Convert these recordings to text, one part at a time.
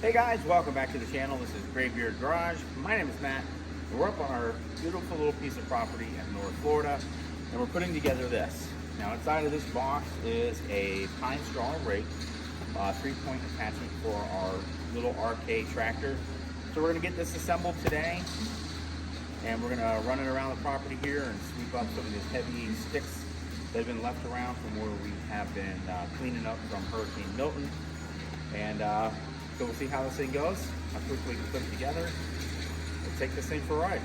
Hey guys, welcome back to the channel. This is Graveyard Garage. My name is Matt, and we're up on our beautiful little piece of property in North Florida, and we're putting together this. Now inside of this box is a pine straw rake, 3-point attachment for our little RK tractor. So we're going to get this assembled today, and we're going to run it around the property here and sweep up some of these heavy sticks that have been left around from where we have been cleaning up from Hurricane Milton. And so we'll see how this thing goes, how quickly we can put it together. We'll take this thing for a ride.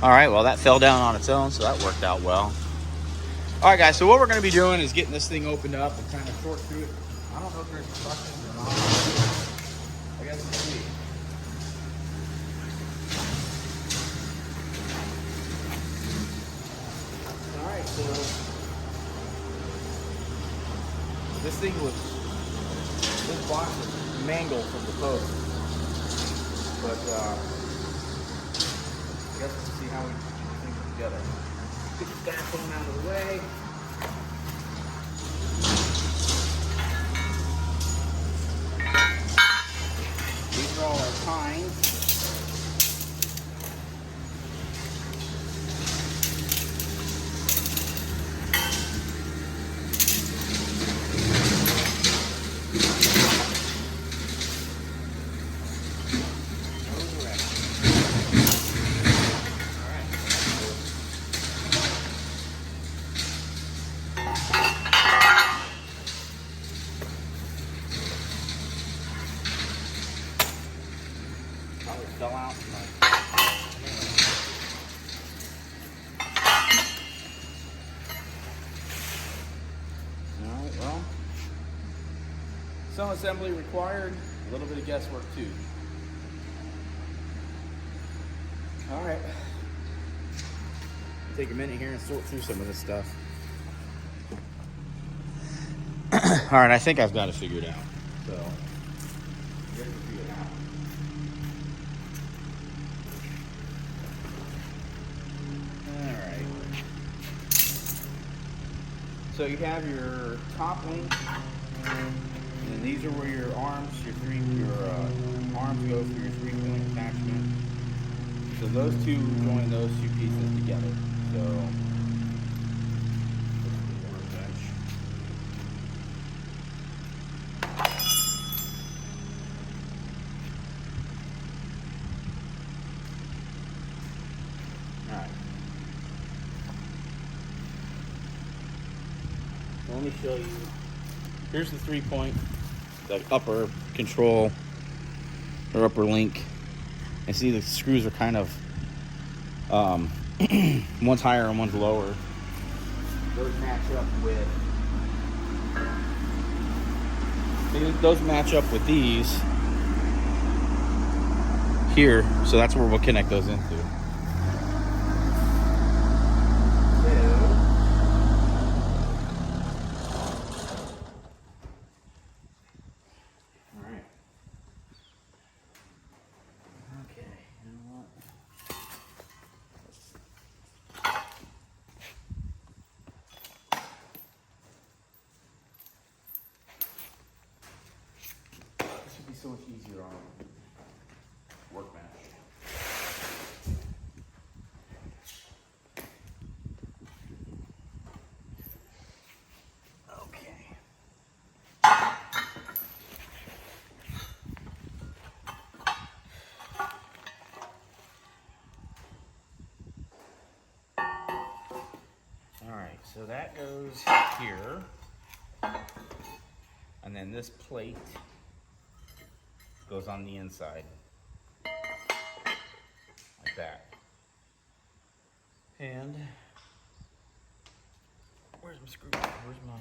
All right, well that fell down on its own, so that worked out well. All right guys, so what we're gonna be doing is getting this thing opened up and kind of sort through it. I don't know if there's instructions or not. I guess we'll see. All right, so this box is mangled from the post, but I guess we'll see how we put things together. Get the backbone out of the way. These are all our pines. Probably fell out. Alright, well, some assembly required, a little bit of guesswork too. Alright, take a minute here and sort through some of this stuff. Alright, I think I've got it figured out. So, here's the figure it out. Alright. So you have your top link, and then these are where your arms, arms go for your 3-point attachment. So those two join those two pieces together. So let me show you. Here's the 3-point, the upper control or upper link. And see the screws are kind of one's higher and one's lower. Those match up with these here, so that's where we'll connect those into. So much easier on workbench. Okay. All right, so that goes here, and then this plate goes on the inside, like that. And where's my screwdriver? Where's my?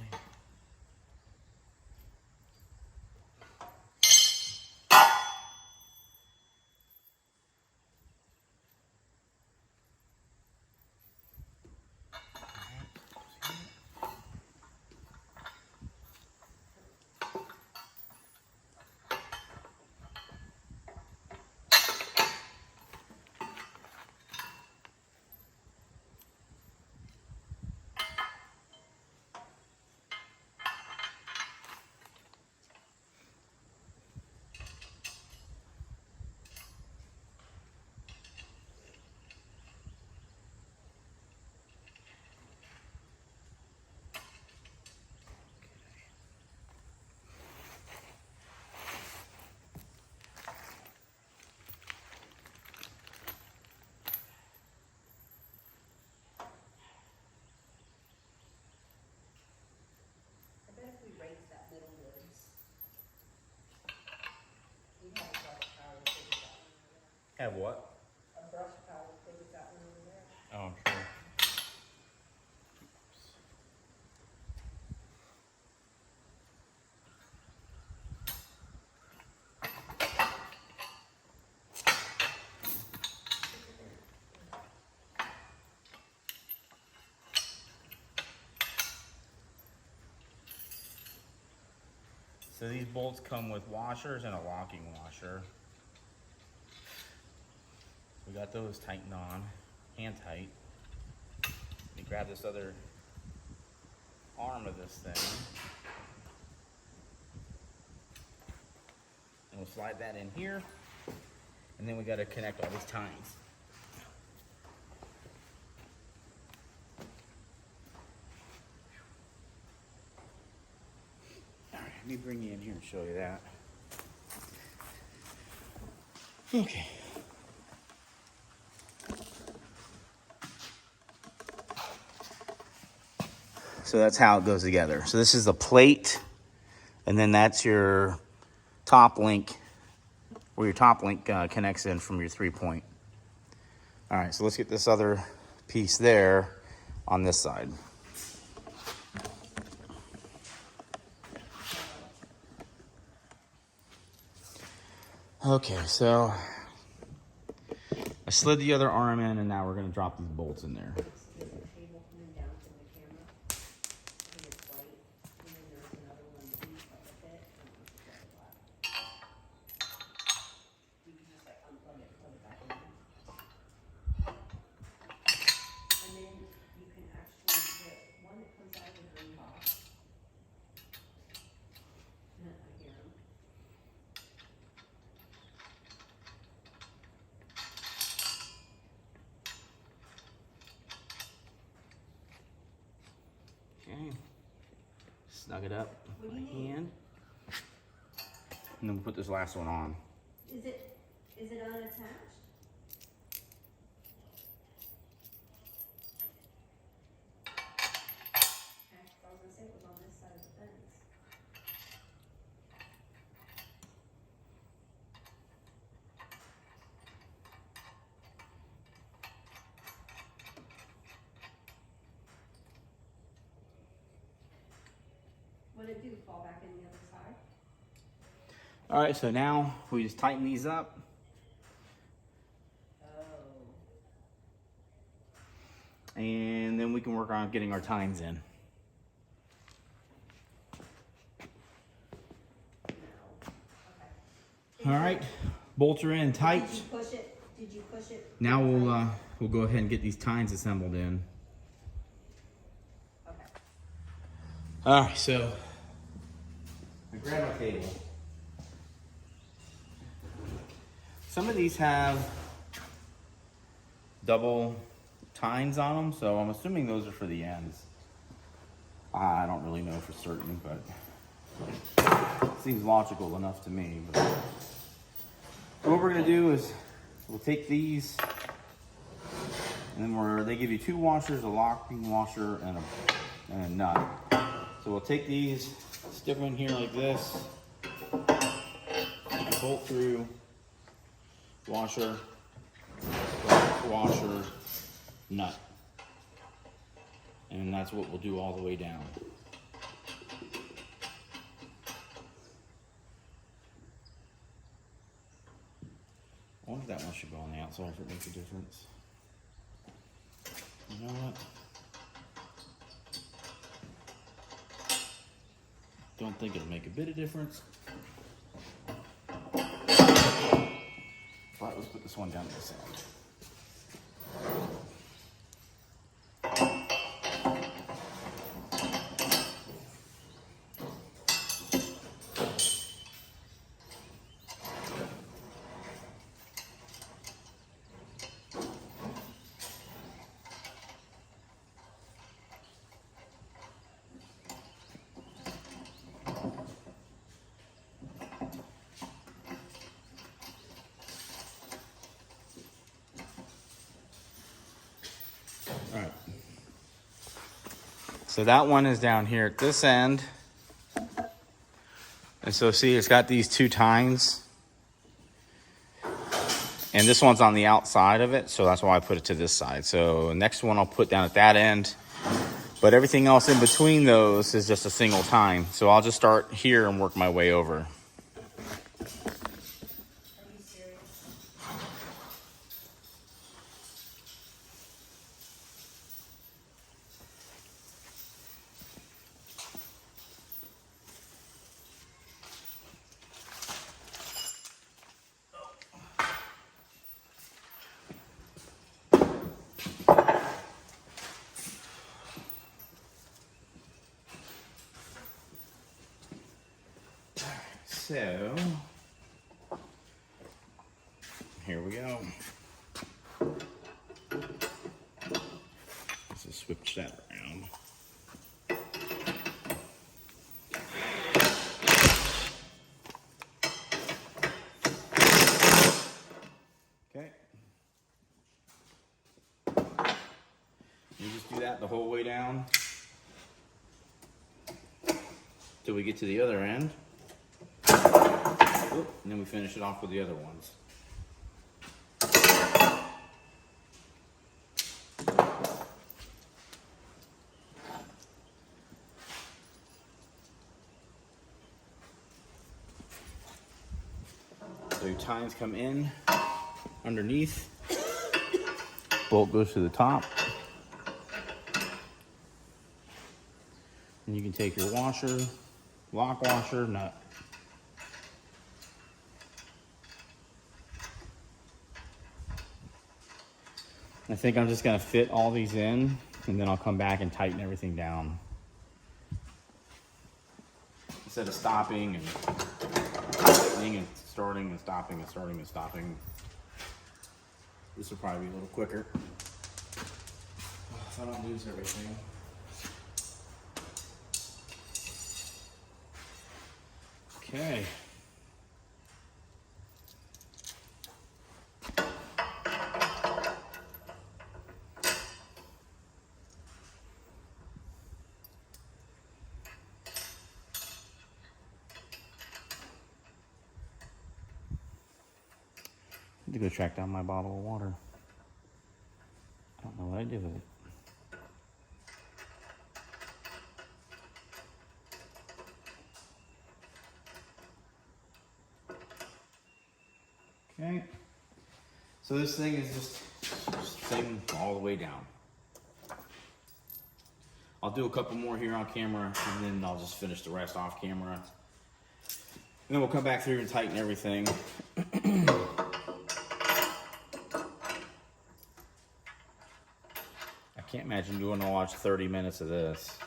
Have what? A brush pile, they got one over there. Oh, sure. So these bolts come with washers and a locking washer. We got those tightened on, hand tight. Let me grab this other arm of this thing. And we'll slide that in here. And then we got to connect all these tines. All right, let me bring you in here and show you that. Okay. So that's how it goes together. So this is the plate, and then that's your top link, where your top link connects in from your 3-point. All right, so let's get this other piece there on this side. Okay, so I slid the other arm in, and now we're gonna drop these bolts in there. Okay, snug it up with my hand, and then we'll put this last one on. Is it unattached? Okay, I was gonna say it was on this side of the fence. What did it do? Fall back in the other side? All right, so now we just tighten these up. And then we can work on getting our tines in. All right, bolts are in tight. Did you push it? Did you push it? Now we'll go ahead and get these tines assembled in. Okay. All right, so I grab my table. Some of these have double tines on them, so I'm assuming those are for the ends. I don't really know for certain, but it seems logical enough to me. But what we're gonna do is we'll take these, and then they give you 2 washers, a locking washer, and a nut. So we'll take these, stick them in here like this, bolt through, washer, washer, nut. And that's what we'll do all the way down. I wonder if that one should go on the outside if it makes a difference. You know what? Don't think it'll make a bit of difference. But let's put this one down to the side. All right. So that one is down here at this end. And so see, it's got these 2 tines. And this one's on the outside of it, so that's why I put it to this side. So next one I'll put down at that end. But everything else in between those is just a single tine. So I'll just start here and work my way over. Are you serious? So, here we go. Let's just switch that around. Okay. You just do that the whole way down till we get to the other end. And then we finish it off with the other ones. So your tines come in underneath, bolt goes to the top, and you can take your washer, lock washer, nut. I think I'm just gonna fit all these in, and then I'll come back and tighten everything down. Instead of stopping and tightening and starting and stopping and starting and stopping. This will probably be a little quicker. If I don't lose everything. Okay. I need to go track down my bottle of water. I don't know what I did with it. Okay. So this thing is just same all the way down. I'll do a couple more here on camera, and then I'll just finish the rest off camera. And then we'll come back through and tighten everything. I can't imagine you want to watch 30 minutes of this.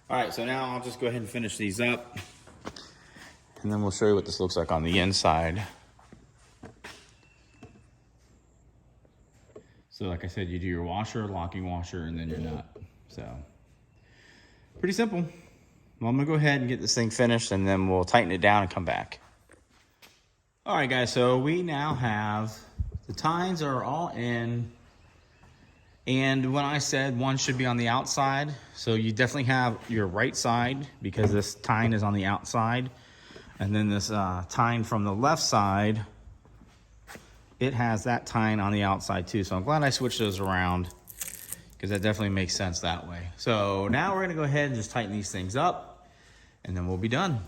All right, so now I'll just go ahead and finish these up, and then we'll show you what this looks like on the inside. So like I said, you do your washer, locking washer, and then your nut. So pretty simple. Well, I'm gonna go ahead and get this thing finished, and then we'll tighten it down and come back. All right, guys, so we now have, the tines are all in. And when I said one should be on the outside, so you definitely have your right side because this tine is on the outside. And then this tine from the left side, it has that tine on the outside too. So I'm glad I switched those around because that definitely makes sense that way. So now we're gonna go ahead and just tighten these things up, and then we'll be done.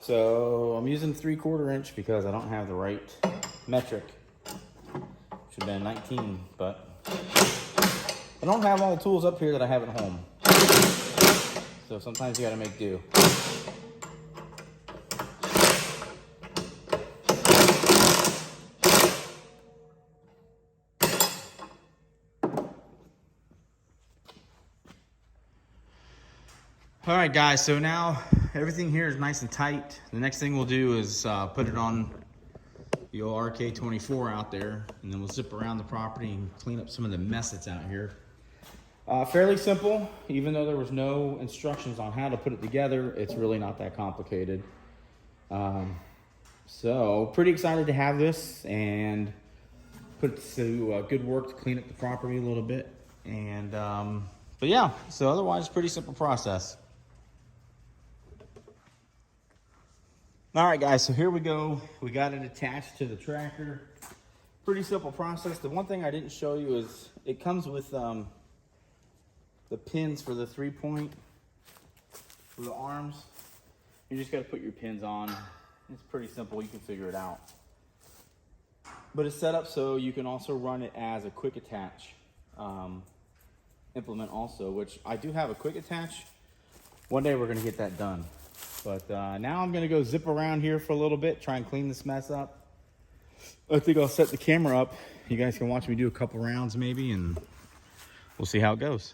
So I'm using 3/4 inch because I don't have the right metric. Should have been 19, but I don't have all the tools up here that I have at home. So sometimes you gotta make do. All right, guys, so now everything here is nice and tight. The next thing we'll do is put it on the old RK24 out there, and then we'll zip around the property and clean up some of the mess that's out here. Fairly simple, even though there was no instructions on how to put it together. It's really not that complicated. So pretty excited to have this and put it to good work to clean up the property a little bit. And but yeah, so otherwise pretty simple process. All right, guys, so here we go. We got it attached to the tractor. Pretty simple process. The one thing I didn't show you is it comes with the pins for the 3-point for the arms. You just got to put your pins on. It's pretty simple. You can figure it out. But it's set up so you can also run it as a quick attach implement also, which I do have a quick attach. One day we're going to get that done. But now I'm going to go zip around here for a little bit, try and clean this mess up. I think I'll set the camera up. You guys can watch me do a couple rounds maybe, and we'll see how it goes.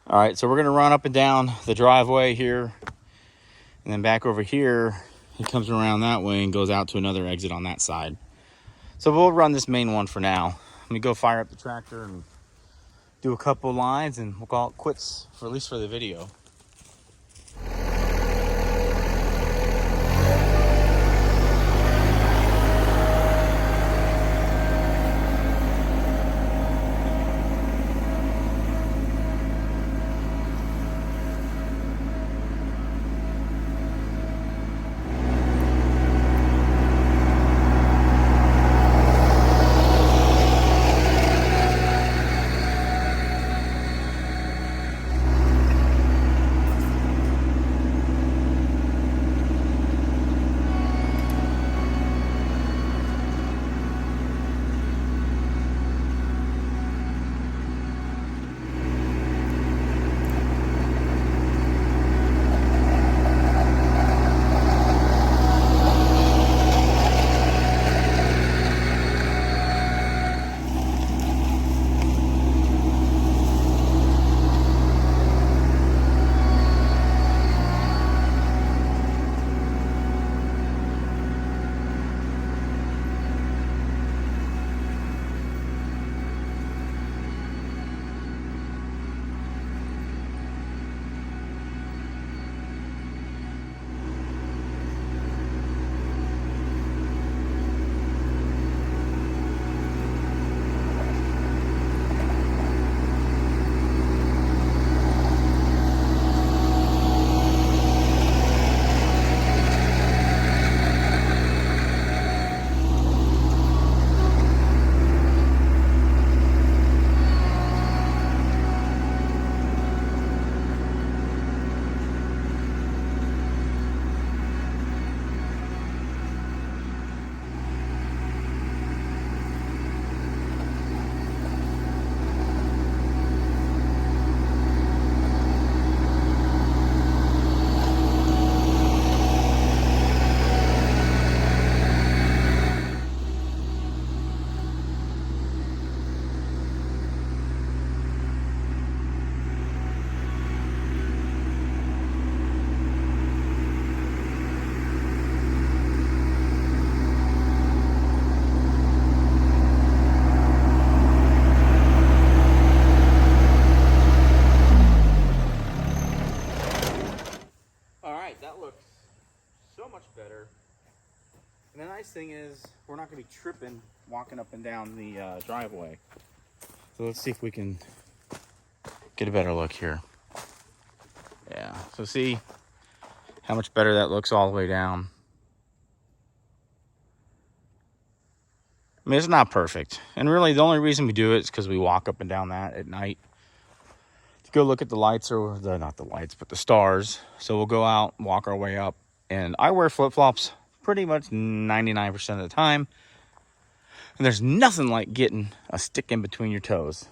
All right, so we're going to run up and down the driveway here, and then back over here. It comes around that way and goes out to another exit on that side. So we'll run this main one for now. Let me go fire up the tractor and do a couple lines, and we'll call it quits, for at least for the video. Thing is, we're not going to be tripping walking up and down the driveway. So let's see if we can get a better look here. Yeah, so see how much better that looks all the way down. I mean, it's not perfect, and really the only reason we do it is because we walk up and down that at night to go look at the lights, or not the lights but the stars. So we'll go out, walk our way up, and I wear flip-flops pretty much 99% of the time. And there's nothing like getting a stick in between your toes.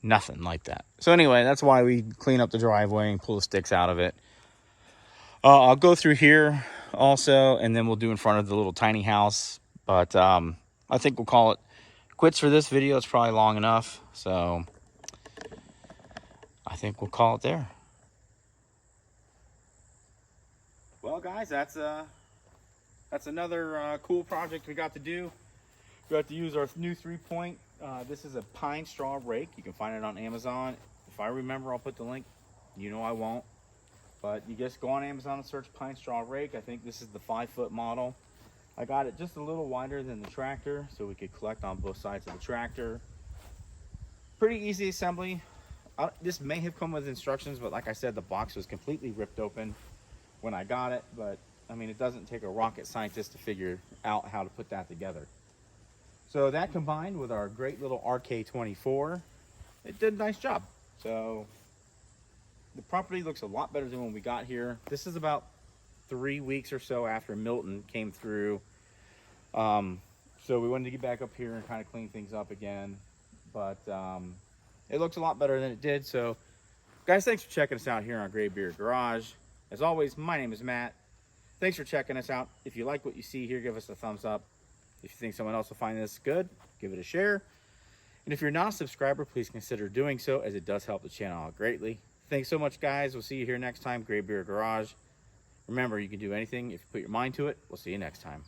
Nothing like that. So anyway, that's why we clean up the driveway and pull the sticks out of it. I'll go through here also, and then we'll do in front of the little tiny house. But I think we'll call it quits for this video. It's probably long enough. So I think we'll call it there. Well, guys, that's another cool project we got to do. We got to use our new 3-point. This is a pine straw rake. You can find it on Amazon. If I remember, I'll put the link. You know I won't. But you just go on Amazon and search pine straw rake. I think this is the 5-foot model. I got it just a little wider than the tractor, so we could collect on both sides of the tractor. Pretty easy assembly. This may have come with instructions, but like I said, the box was completely ripped open when I got it. But I mean, it doesn't take a rocket scientist to figure out how to put that together. So that combined with our great little RK24, it did a nice job. So the property looks a lot better than when we got here. This is about 3 weeks or so after Milton came through. So we wanted to get back up here and kind of clean things up again. But it looks a lot better than it did. So guys, thanks for checking us out here on Graybeard Garage. As always, my name is Matt. Thanks for checking us out. If you like what you see here, give us a thumbs up. If you think someone else will find this good, give it a share. And if you're not a subscriber, please consider doing so, as it does help the channel out greatly. Thanks so much, guys. We'll see you here next time, Graybeard Garage. Remember, you can do anything if you put your mind to it. We'll see you next time.